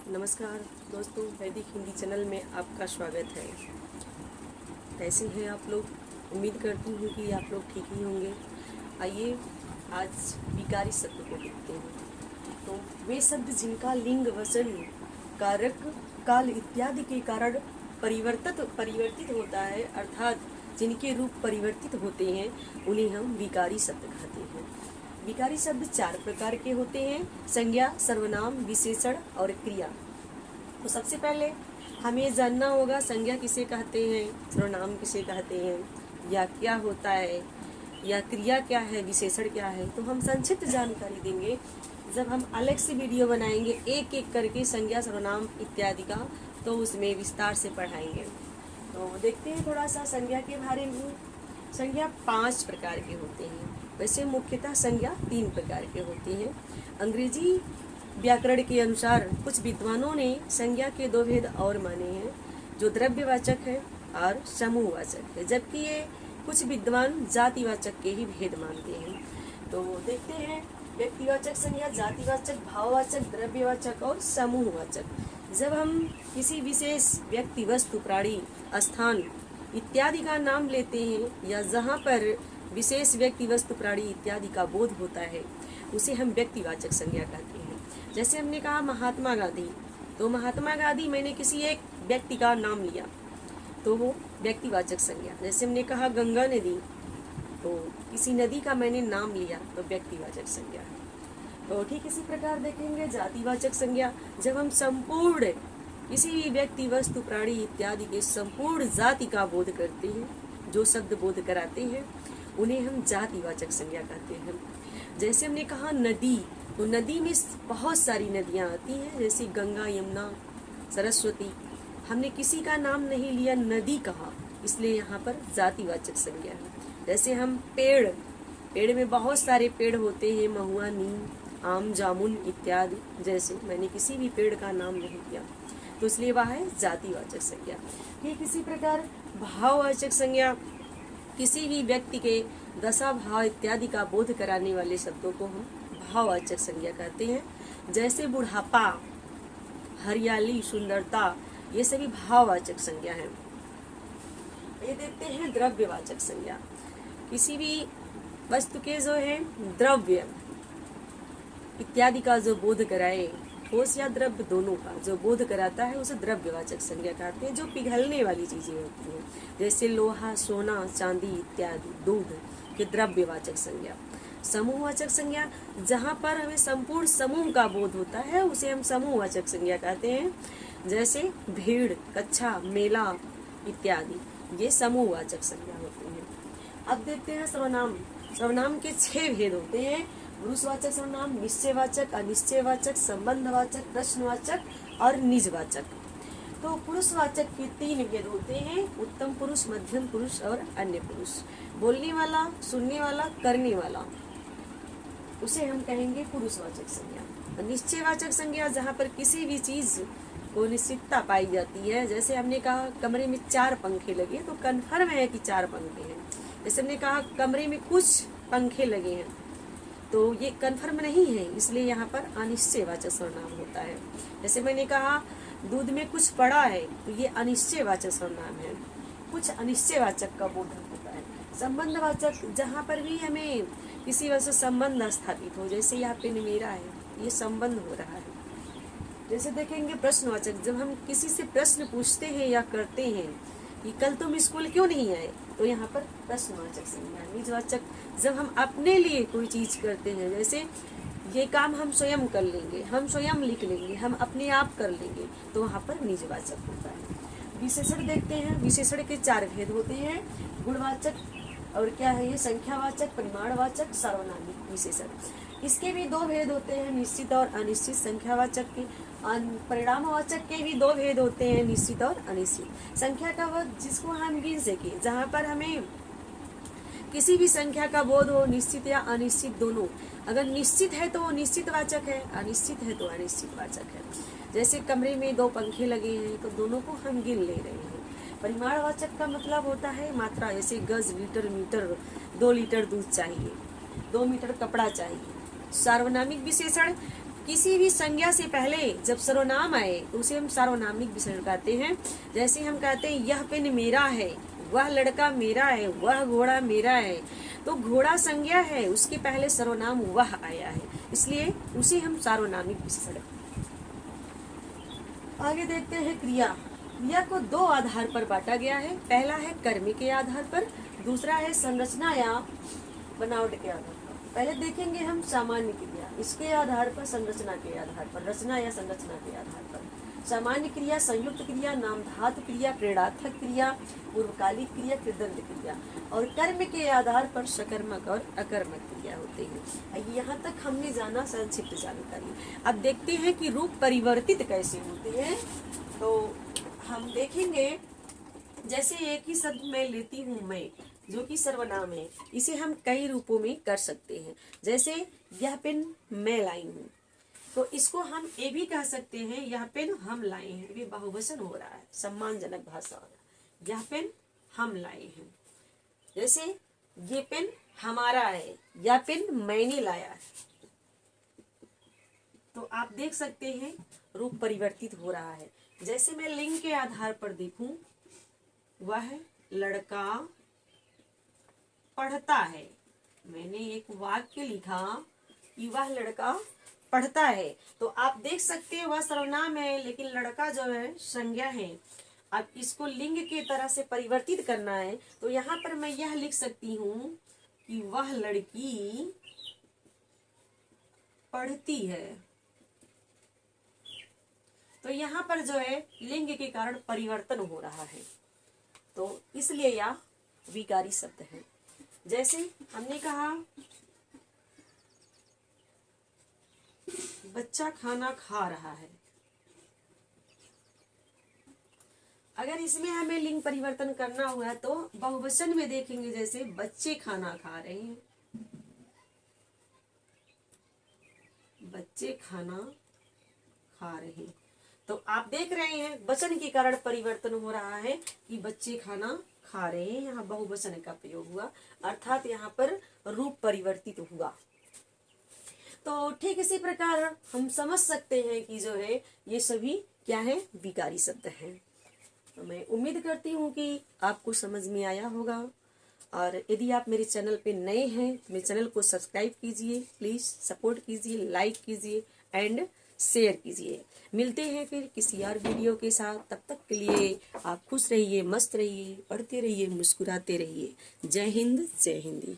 नमस्कार दोस्तों, वैदिक हिंदी चैनल में आपका स्वागत है। कैसे हैं आप लोग? उम्मीद करती हूँ कि आप लोग ठीक ही होंगे। आइए आज विकारी शब्द को देखते हैं। तो वे शब्द जिनका लिंग, वचन, कारक, काल इत्यादि के कारण परिवर्तित होता है, अर्थात जिनके रूप परिवर्तित होते हैं, उन्हें हम विकारी शब्द कहते हैं। विकारी शब्द 4 प्रकार के होते हैं: संज्ञा, सर्वनाम, विशेषण और क्रिया। तो सबसे पहले हमें जानना होगा संज्ञा किसे कहते हैं, सर्वनाम किसे कहते हैं, या क्या होता है, या क्रिया क्या है, विशेषण क्या है। तो हम संक्षिप्त जानकारी देंगे। जब हम अलग से वीडियो बनाएंगे एक एक करके संज्ञा, सर्वनाम इत्यादि का, तो उसमें विस्तार से पढ़ाएंगे। तो देखते हैं थोड़ा सा संज्ञा के बारे में। संज्ञा 5 प्रकार के होते हैं। वैसे मुख्यतः संज्ञा 3 प्रकार के होती हैं। अंग्रेजी व्याकरण के अनुसार कुछ विद्वानों ने संज्ञा के 2 भेद और माने हैं, जो द्रव्यवाचक है और समूहवाचक है, जबकि ये कुछ विद्वान जातिवाचक के ही भेद मानते हैं। तो देखते हैं व्यक्तिवाचक संज्ञा, जातिवाचक, भाववाचक, द्रव्यवाचक और समूहवाचक। जब हम किसी विशेष व्यक्ति, वस्तु, प्राणी, स्थान इत्यादि का नाम लेते हैं, या जहाँ पर विशेष व्यक्ति, वस्तु, प्राणी इत्यादि का बोध होता है, उसे हम व्यक्तिवाचक संज्ञा कहते हैं। जैसे हमने कहा महात्मा गांधी, तो महात्मा गांधी मैंने किसी एक व्यक्ति का नाम लिया, तो वो व्यक्तिवाचक संज्ञा। जैसे हमने कहा गंगा नदी, तो किसी नदी का मैंने नाम लिया, तो व्यक्तिवाचक संज्ञा है। तो ठीक इसी प्रकार देखेंगे जातिवाचक संज्ञा। जब हम संपूर्ण किसी भी व्यक्ति, वस्तु, प्राणी इत्यादि के संपूर्ण जाति का बोध करते हैं, जो शब्द बोध कराते हैं, उन्हें हम जातिवाचक संज्ञा कहते हैं। जैसे हमने कहा नदी, तो नदी में बहुत सारी नदियाँ आती हैं, जैसे गंगा, यमुना, सरस्वती। हमने किसी का नाम नहीं लिया, नदी कहा, इसलिए यहाँ पर जातिवाचक संज्ञा है। जैसे हम पेड़ में बहुत सारे पेड़ होते हैं, महुआ, नीम, आम, जामुन इत्यादि। जैसे मैंने किसी भी पेड़ का नाम नहीं लिया, तो इसलिए वह है जातिवाचक संज्ञा। ठीक इसी प्रकार भाववाचक संज्ञा, किसी भी व्यक्ति के दशा, भाव इत्यादि का बोध कराने वाले शब्दों को हम भाववाचक संज्ञा कहते हैं। जैसे बुढ़ापा, हरियाली, सुंदरता, ये सभी भाववाचक संज्ञा हैं। ये देखते हैं द्रव्यवाचक संज्ञा। किसी भी वस्तु के जो है द्रव्य इत्यादि का जो बोध कराए, ठोस या द्रव्य दोनों का जो बोध कराता है, उसे द्रव्यवाचक संज्ञा कहते हैं। जो पिघलने वाली चीजें होती हैं, जैसे लोहा, सोना, चांदी इत्यादि, दूध, के द्रव्यवाचक संज्ञा। समूहवाचक संज्ञा, जहाँ पर हमें संपूर्ण समूह का बोध होता है, उसे हम समूहवाचक संज्ञा कहते हैं। जैसे भीड़, कक्षा, मेला इत्यादि, ये समूहवाचक संज्ञा होती है। अब देखते हैं सर्वनाम। सर्वनाम के 6 भेद होते हैं: पुरुषवाचक सर्वनाम, निश्चयवाचक, अनिश्चयवाचक, संबंधवाचक, प्रश्नवाचक और निजवाचक। तो पुरुषवाचक के 3 भेद होते हैं: उत्तम पुरुष, मध्यम पुरुष और अन्य पुरुष। बोलने वाला, सुनने वाला, करने वाला, उसे हम कहेंगे पुरुषवाचक संज्ञा। निश्चयवाचक संज्ञा, जहाँ पर किसी भी चीज को निश्चितता पाई जाती है। जैसे हमने कहा कमरे में 4 पंखे लगे, तो कन्फर्म है कि 4 पंखे हैं। जैसे हमने कहा कमरे में कुछ पंखे लगे हैं, तो ये कन्फर्म नहीं है, इसलिए यहाँ पर अनिश्चयवाचक सर्वनाम होता है। जैसे मैंने कहा दूध में कुछ पड़ा है, तो ये अनिश्चयवाचक सर्वनाम है। कुछ अनिश्चयवाचक का बोधक होता है। संबंधवाचक, जहाँ पर भी हमें किसी वजह से संबंध स्थापित हो, जैसे यहाँ पे मेरा है, ये संबंध हो रहा है। जैसे देखेंगे प्रश्नवाचक, जब हम किसी से प्रश्न पूछते हैं या करते हैं कि कल तुम स्कूल क्यों नहीं आए, तो यहाँ पर प्रश्नवाचक संज्ञा। निजवाचक, जब हम अपने लिए कोई चीज करते हैं, जैसे ये काम हम स्वयं कर लेंगे, हम स्वयं लिख लेंगे, हम अपने आप कर लेंगे, तो वहाँ पर निजवाचक होता है। विशेषण देखते हैं। विशेषण के 4 भेद होते हैं: गुणवाचक, और क्या है ये, संख्यावाचक, परिमाणवाचक, सार्वनामिक विशेषण। इसके भी 2 भेद होते हैं: निश्चित और अनिश्चित। संख्यावाचक के, परिणामवाचक के भी 2 भेद होते हैं: निश्चित और अनिश्चित। संख्या का वह जिसको हम गिन सके, जहाँ पर हमें किसी भी संख्या का बोध हो, निश्चित या अनिश्चित दोनों। अगर निश्चित है तो वो निश्चित वाचक है, अनिश्चित है तो अनिश्चित वाचक है। जैसे कमरे में 2 पंखे लगे हैं, तो दोनों को हम गिन ले रहे हैं। परिमाणवाचक का मतलब होता है मात्रा, जैसे गज, लीटर, मीटर। 2 लीटर दूध चाहिए, 2 मीटर कपड़ा चाहिए। सार्वनामिक विशेषण किसी भी संज्ञा से पहले जब सर्वनाम आए तो उसे हम सार्वनामिक विशेषण कहते हैं। जैसे हम कहते हैं यह पेन मेरा है, वह लड़का मेरा है, वह घोड़ा मेरा है, तो घोड़ा संज्ञा है, उसके पहले सर्वनाम वह आया है, इसलिए उसे हम सार्वनामिक विशेषण। आगे देखते हैं क्रिया। क्रिया को दो आधार पर बांटा गया है। पहला है कर्म के आधार पर, दूसरा है संरचना या बनावट के आधार पर। पहले देखेंगे हम सामान्य क्रिया, इसके आधार पर, संरचना के आधार पर, रचना या संरचना के आधार पर। सामान्य क्रिया, संयुक्त क्रिया, नामधातु क्रिया, प्रेरणार्थक क्रिया, पूर्वकालिक क्रिया, कृदंत क्रिया, और कर्म के आधार पर सकर्मक और अकर्मक क्रिया होते हैं। यहाँ तक हमने जाना संक्षिप्त जानकारी। अब देखते हैं कि रूप परिवर्तित कैसे होते हैं। तो हम देखेंगे, जैसे एक ही शब्द मैं लेती हूँ मैं, जो कि सर्वनाम है, इसे हम कई रूपों में कर सकते हैं। जैसे यह पेन मैं लाई हूँ, तो इसको हम ये भी कह सकते हैं यह पेन हम लाए हैं। ये बहुवचन हो रहा है, सम्मानजनक भाषा हो रहा है। यह पेन हम लाए हैं। जैसे ये पेन हमारा है, यह पेन मैंने लाया है। तो आप देख सकते हैं रूप परिवर्तित हो रहा है। जैसे मैं लिंग के आधार पर देखूं, वह लड़का पढ़ता है। मैंने एक वाक्य लिखा कि वह लड़का पढ़ता है, तो आप देख सकते हैं वह सर्वनाम है, लेकिन लड़का जो है संज्ञा है। अब इसको लिंग के तरह से परिवर्तित करना है, तो यहाँ पर मैं यह लिख सकती हूँ कि वह लड़की पढ़ती है। तो यहाँ पर जो है लिंग के कारण परिवर्तन हो रहा है, तो इसलिए यह विकारी शब्द है। जैसे हमने कहा बच्चा खाना खा रहा है। अगर इसमें हमें लिंग परिवर्तन करना हुआ तो बहुवचन में देखेंगे, जैसे बच्चे खाना खा रहे हैं, बच्चे खाना खा रहे हैं। तो आप देख रहे हैं वचन के कारण परिवर्तन हो रहा है कि बच्चे खाना खा रहे हैं। यहाँ बहुवचन का प्रयोग हुआ, अर्थात यहाँ पर रूप परिवर्तित हुआ। तो ठीक इसी प्रकार हम समझ सकते हैं कि जो है ये सभी क्या है, विकारी शब्द हैं। तो मैं उम्मीद करती हूँ कि आपको समझ में आया होगा, और यदि आप मेरे चैनल पे नए हैं तो मेरे चैनल को सब्सक्राइब कीजिए, प्लीज सपोर्ट कीजिए, लाइक कीजिए एंड शेयर कीजिए। मिलते हैं फिर किसी और वीडियो के साथ। तब तक के लिए आप खुश रहिए, मस्त रहिए, पढ़ते रहिए, मुस्कुराते रहिए। जय हिंद, जय हिंदी।